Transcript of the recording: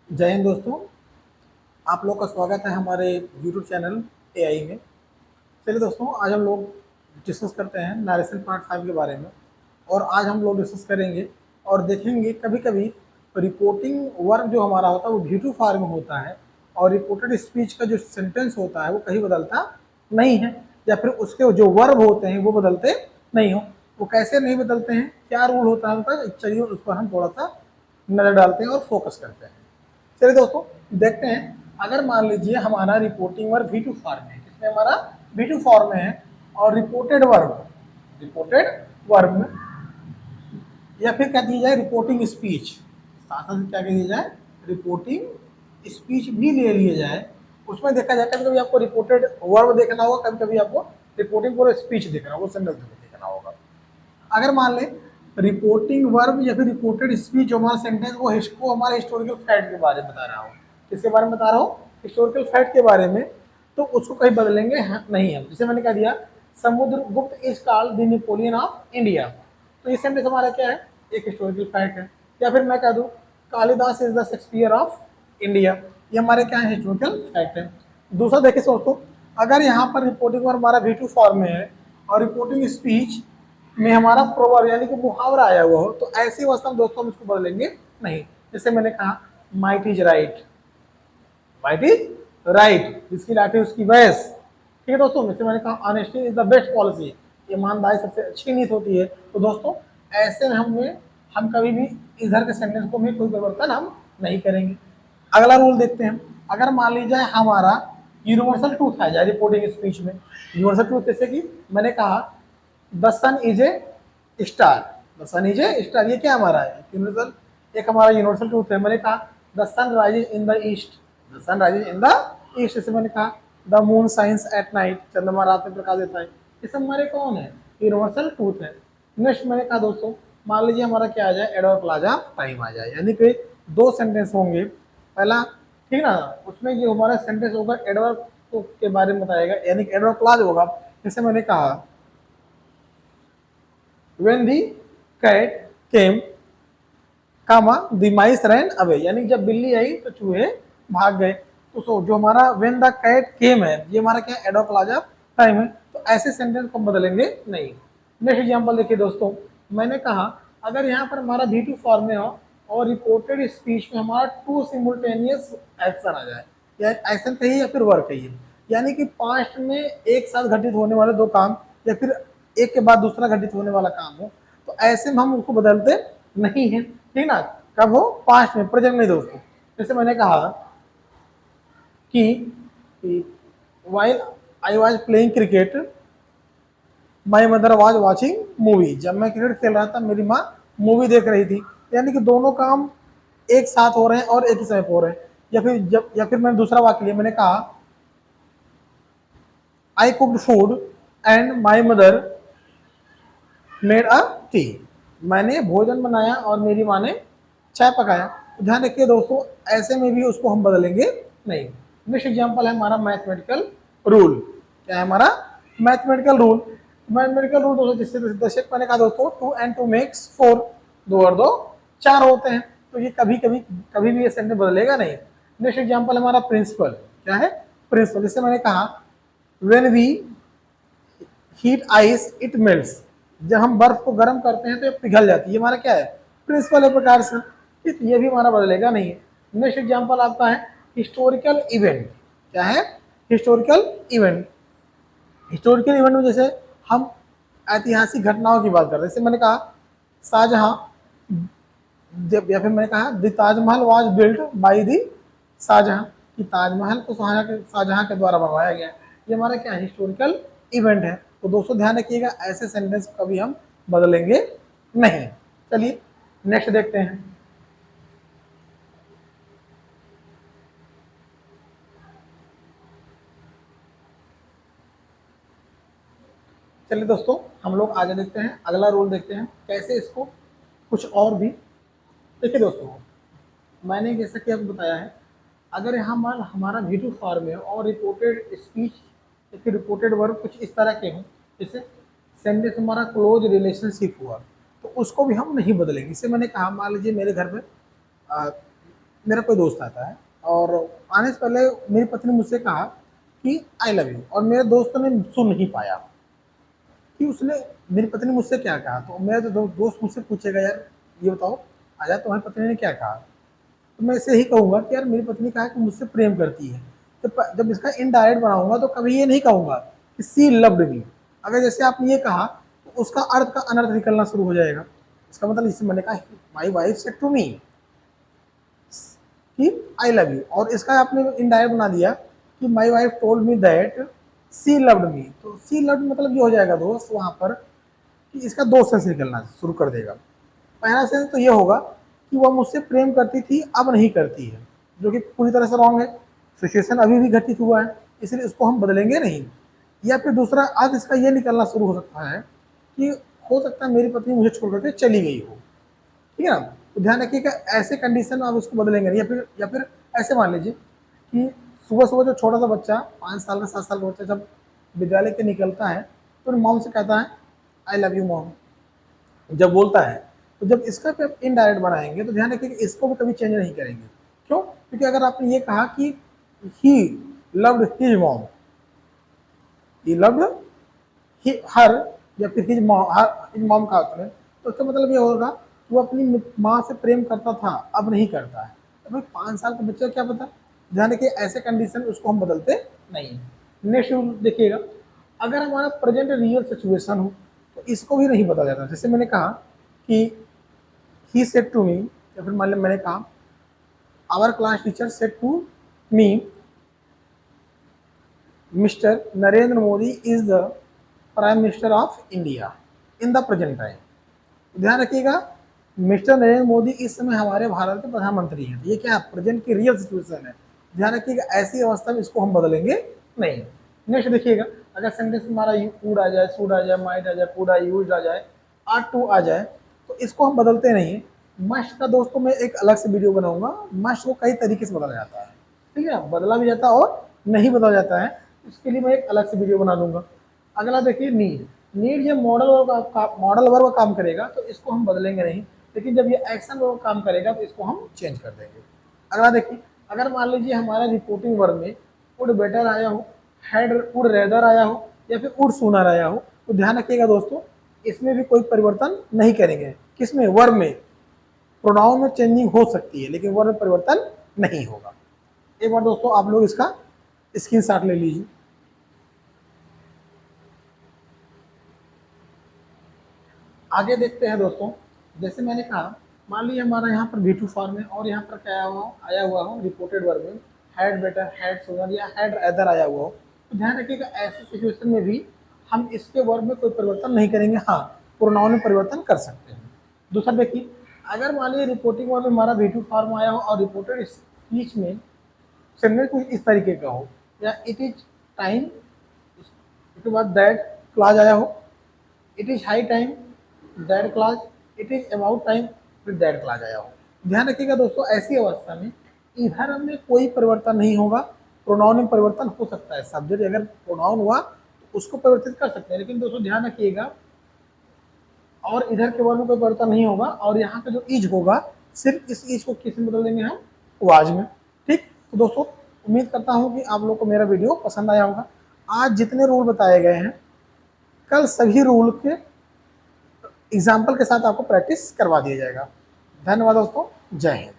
जय हिंद दोस्तों। आप लोग का स्वागत है हमारे यूट्यूब चैनल एआई में। चलिए दोस्तों, आज हम लोग डिस्कस करते हैं नरेशन पार्ट 5 के बारे में। और आज हम लोग डिस्कस करेंगे और देखेंगे कभी कभी रिपोर्टिंग वर्क जो हमारा होता है वो वी टू फॉर्म में होता है, और रिपोर्टेड स्पीच का जो सेंटेंस होता है वो कहीं बदलता नहीं है, या फिर उसके जो वर्ब होते हैं वो बदलते नहीं हो। वो कैसे नहीं बदलते हैं, क्या रूल होता है उनका, चलिए उस पर हम थोड़ा सा नज़र डालते हैं और फोकस करते हैं। चलिए दोस्तों, देखते हैं। अगर मान लीजिए हमारा reporting verb V two form है, किसमें हमारा वी टू फॉर्म में है, और रिपोर्टेड वर्ब में, या फिर क्या दिया जाए रिपोर्टिंग स्पीच, साथ साथ क्या कह दिया जाए रिपोर्टिंग स्पीच भी ले लिया जाए। उसमें देखा जाए कभी कभी आपको रिपोर्टेड वर्ब देखना होगा, कभी कभी आपको रिपोर्टिंग और स्पीच देखना होगा, सेंटेंस देखना होगा। अगर मान लें रिपोर्टिंग वर्ब या फिर रिपोर्टेड स्पीच जो हमारा सेंटेंस वो हमारे हिस्टोरिकल फैक्ट के बारे में बता रहा हो, किसके बारे में बता रहा हो, हिस्टोरिकल फैक्ट के बारे में, तो उसको कहीं बदलेंगे नहीं हम। जैसे मैंने कह दिया Samudragupta is called the Napoleon of India, तो ये सेंटेंस हमारा क्या है, एक हिस्टोरिकल फैक्ट है। या फिर मैं कह दूं Kalidas is the Shakespeare of India, ये हमारे क्या है, हिस्टोरिकल फैक्ट है। दूसरा देखिए दोस्तों, अगर यहाँ पर रिपोर्टिंग वर्ब हमारा वी टू फॉर्म में है और रिपोर्टिंग स्पीच में हमारा प्रोवर्ब यानी कि मुहावरा आया हुआ हो, तो ऐसी अवस्था में दोस्तों हम इसको बदलेंगे नहीं। जैसे मैंने कहा might is right, might is right, जिसकी लाठी उसकी भैंस। ठीक है दोस्तों, जैसे मैंने कहा honesty is the best policy, ईमानदारी सबसे अच्छी नीति होती है। तो दोस्तों ऐसे में हम कभी भी इधर के सेंटेंस को में कोई परिवर्तन हम नहीं करेंगे। अगला रूल देखते हैं। अगर मान लीजिए हमारा यूनिवर्सल ट्रूथ आ जाए रिपोर्टिंग स्पीच में, यूनिवर्सल ट्रूथ जैसे कि मैंने कहा the sun is a star, the sun is a star, ये क्या हमारा है यूनिवर्सल, एक हमारा यूनिवर्सल ट्रूथ है। मैंने कहा the sun rises in the east, the sun rises in the east. से मैंने कहा the moon shines at night, चंद्रमा रात में प्रकाश देता है। ये सब हमारे कौन है, यूनिवर्सल ट्रूथ है। नेक्स्ट मैंने कहा दोस्तों, मान लीजिए हमारा क्या आ जाए एडवर्ब प्लाजा टाइम आ जाए, यानी कि दो सेंटेंस होंगे। पहला ठीक ना, उसमें जो हमारा सेंटेंस होगा एडवर्ब के बारे में बताएगा, यानी कि एडवर्ब क्लॉज होगा। जैसे मैंने कहा when the cat came comma the mice ran away, यानी जब बिल्ली आई तो चूहे भाग गए। तो जो हमारा व्हेन द कैट केम है, ये हमारा क्या एडो प्लाजा टाइम है। तो ऐसे सेंटेंस को बदलेंगे नहीं। नेक्स्ट एग्जांपल देखिए दोस्तों, मैंने कहा अगर यहाँ पर हमारा वी टू फॉर्म में हो और रिपोर्टेड स्पीच में हमारा टू सिमुलटेनियस एक्शन आ जाए, या एक्शन कहिए या फिर वर्क कहिए, यानी कि पास्ट में एक साथ घटित होने वाले दो काम, या फिर एक के बाद दूसरा घटित होने वाला काम हो, तो ऐसे में हम उसको बदलते नहीं है। ठीक ना, कब हो, पास्ट में, प्रेजेंट में दोस्तों। जैसे मैंने कहा कि while I was playing cricket my mother was watching movie, जब मैं क्रिकेट खेल रहा था मेरी माँ मूवी देख रही थी। यानी कि दोनों काम एक साथ हो रहे हैं और एक ही समय पर हो रहे हैं। या फिर मैंने दूसरा वाक्य लिया, मैंने कहा I cooked food and my mother made a tea, मैंने भोजन बनाया और मेरी माँ ने चाय पकाया। तो ध्यान रखिए दोस्तों, ऐसे में भी उसको हम बदलेंगे नहीं। नेक्स्ट एग्जांपल है हमारा मैथमेटिकल रूल। क्या है हमारा मैथमेटिकल रूल, मैथमेटिकल रूल दोस्तों, जिससे दशक मैंने कहा दोस्तों 2 and 2 makes 4, दो और दो चार होते हैं। तो ये कभी भी ये सेंटेंस बदलेगा नहीं। नेक्स्ट एग्जांपल हमारा प्रिंसिपल। क्या है, प्रिंसिपल। जैसे मैंने कहा when we heat ice it melts, जब हम बर्फ को गर्म करते हैं तो ये पिघल जाती है। ये हमारा क्या है, प्रिंसिपल है प्रकार से। ये भी हमारा बदलेगा नहीं है। नेक्स्ट एग्जांपल आपका है हिस्टोरिकल इवेंट। क्या है, हिस्टोरिकल इवेंट। हिस्टोरिकल इवेंट में जैसे हम ऐतिहासिक घटनाओं की बात करते हैं। जैसे मैंने कहा शाहजहां, जब या फिर मैंने कहा the Taj Mahal was built by the Shah Jahan, कि ताजमहल को शाहजहां के द्वारा बनवाया गया। ये हमारा क्या है, हिस्टोरिकल इवेंट है। तो दोस्तों ध्यान रखिएगा, ऐसे सेंटेंस को कभी हम बदलेंगे नहीं। चलिए नेक्स्ट देखते हैं। चलिए दोस्तों, हम लोग आगे देखते हैं, अगला रूल देखते हैं कैसे इसको कुछ और भी। देखिए दोस्तों, मैंने जैसा कि आपको बताया है, अगर यहाँ मान हमारा वी टू फॉर्म है और रिपोर्टेड स्पीच या फिर रिपोर्टेड वर्ब कुछ इस तरह के हों, जैसे सेंटेंस हमारा क्लोज रिलेशनशिप हुआ, तो उसको भी हम नहीं बदलेंगे। इससे मैंने कहा मान लीजिए मेरे घर में मेरा कोई दोस्त आता है और आने से पहले मेरी पत्नी मुझसे कहा कि आई लव यू, और मेरे दोस्त ने सुन नहीं पाया कि उसने, मेरी पत्नी मुझसे क्या कहा। तो मेरा जो दोस्त मुझसे पूछेगा यार ये बताओ आजा तुम्हारी पत्नी ने क्या कहा, तो मैं इसे ही कहूँगा कि यार मेरी पत्नी कहा कि मुझसे प्रेम करती है। तो जब इसका इनडायरेक्ट बनाऊंगा तो कभी ये नहीं कहूँगा कि सी लव्ड मी। अगर जैसे आपने ये कहा तो उसका अर्थ का अनर्थ निकलना शुरू हो जाएगा। इसका मतलब इससे मैंने कहा my wife said to me कि आई लव यू, और इसका आपने इनडायरेक्ट बना दिया कि my wife told me that she loved me. तो सी लव्ड मतलब ये हो जाएगा दोस्त वहाँ पर कि इसका दो सेंस निकलना शुरू कर देगा। पहला सेंस तो ये होगा कि वह मुझसे प्रेम करती थी अब नहीं करती है, जो कि पूरी तरह से रॉन्ग है। सिचुएशन अभी भी घटित हुआ है, इसलिए इसको हम बदलेंगे नहीं। या फिर दूसरा अर्थ इसका ये निकलना शुरू हो सकता है कि हो सकता है मेरी पत्नी मुझे छोड़ करके चली गई हो। ठीक है ना, तो ध्यान रखिएगा ऐसे कंडीशन में आप उसको बदलेंगे नहीं। या फिर ऐसे मान लीजिए कि सुबह सुबह जो छोटा सा बच्चा 5 साल का 7 साल का बच्चा जब विद्यालय के निकलता है तो मॉम से कहता है आई लव यू मॉम, जब बोलता है। तो जब इसका पे इनडायरेक्ट बनाएंगे तो ध्यान रखिए कि इसको भी कभी चेंज नहीं करेंगे। क्यों? क्योंकि अगर आपने ये कहा कि he loved his mom, he loved her, या फिर हिज मॉम का उसने, तो इसका मतलब ये होगा वो अपनी माँ से प्रेम करता था अब नहीं करता है। तो भाई 5 साल का बच्चा क्या पता। ध्यान रखिए ऐसे कंडीशन उसको हम बदलते नहीं। नेक्स्ट रूल देखिएगा, अगर हमारा प्रेजेंट रियल सिचुएशन हो तो इसको भी नहीं बदला जाता। जैसे मैंने कहा कि ही सेड टू मी, या फिर मान लिया मैंने कहा our class teacher said to me mister Narendra Modi is the prime minister of India in the present time. ध्यान रखिएगा मिस्टर नरेंद्र मोदी इस समय हमारे भारत के प्रधानमंत्री हैं। ये क्या प्रेजेंट की रियल सिचुएशन है। ध्यान रखिएगा ऐसी अवस्था में इसको हम बदलेंगे नहीं। नेक्स्ट देखिएगा, अगर सेंटेंस में हमारा वुड आ जाए, शुड आ जाए, माइट आ जाए, कुड आ, यूज्ड आ जाए, आर टू आ जाए, तो इसको हम बदलते नहीं। मस्ट का दोस्तों मैं एक अलग से वीडियो बनाऊंगा। मस्ट को कई तरीके से बदला जाता है, ठीक है, बदला भी जाता है और नहीं बदला जाता है, इसके लिए मैं एक अलग से वीडियो बना दूंगा। अगला देखिए नीड। नीड जब मॉडल वर्ब का काम करेगा तो इसको हम बदलेंगे नहीं, लेकिन जब ये एक्शन वर्ब काम करेगा तो इसको हम चेंज कर देंगे। अगला देखिए, अगर मान लीजिए हमारा रिपोर्टिंग वर्ब में वुड बेटर आया हो, हैड वुड रेदर आया हो, या फिर वुड सूनर आया हो, तो ध्यान रखिएगा दोस्तों इसमें भी कोई परिवर्तन नहीं करेंगे। किसमें? वर्ब में। प्रोनाउन में चेंजिंग हो सकती है लेकिन वर्ब में परिवर्तन नहीं होगा। एक बार दोस्तों आप लोग इसका स्क्रीनशॉट ले लीजिए। आगे देखते हैं दोस्तों, जैसे मैंने कहा मान लीजिए हमारा यहाँ पर V2 फॉर्म है और यहाँ पर क्या आया हुआ हो रिपोर्टेड वर्ब में हैड बेटर, हैड सूनर या हैड अदर आया हुआ हो, तो ध्यान रखिएगा ऐसी सिचुएशन में भी हम इसके वर्ब में कोई परिवर्तन नहीं करेंगे। हाँ, प्रोनाउन में परिवर्तन कर सकते हैं। दूसरा देखिए, अगर मान लीजिए रिपोर्टिंग वर्ब में हमारा V2 फॉर्म आया हो और रिपोर्टेड स्पीच में सेंटेंस कुछ इस तरीके का हो, या इट इज टाइम, उसके बाद दैट क्लॉज आया हो, it is high time, that class, it is about time, फिर दैट क्लास आया हो। ध्यान रखिएगा दोस्तों ऐसी अवस्था में इधर में कोई परिवर्तन नहीं होगा। प्रोनाउन में परिवर्तन हो सकता है, सब्जेक्ट अगर प्रोनाउन हुआ तो उसको परिवर्तित कर सकते हैं, लेकिन दोस्तों ध्यान रखिएगा और इधर के वर्ड में कोई परिवर्तन नहीं होगा, और यहाँ पे जो इज होगा सिर्फ इस इज को किस में बदल देंगे हम? वाज में। ठीक, तो दोस्तों उम्मीद करता हूँ कि आप लोग को मेरा वीडियो पसंद आया होगा। आज जितने रूल बताए गए हैं कल सभी रूल के एग्जाम्पल के साथ आपको प्रैक्टिस करवा दिया जाएगा। धन्यवाद दोस्तों, जय हिंद।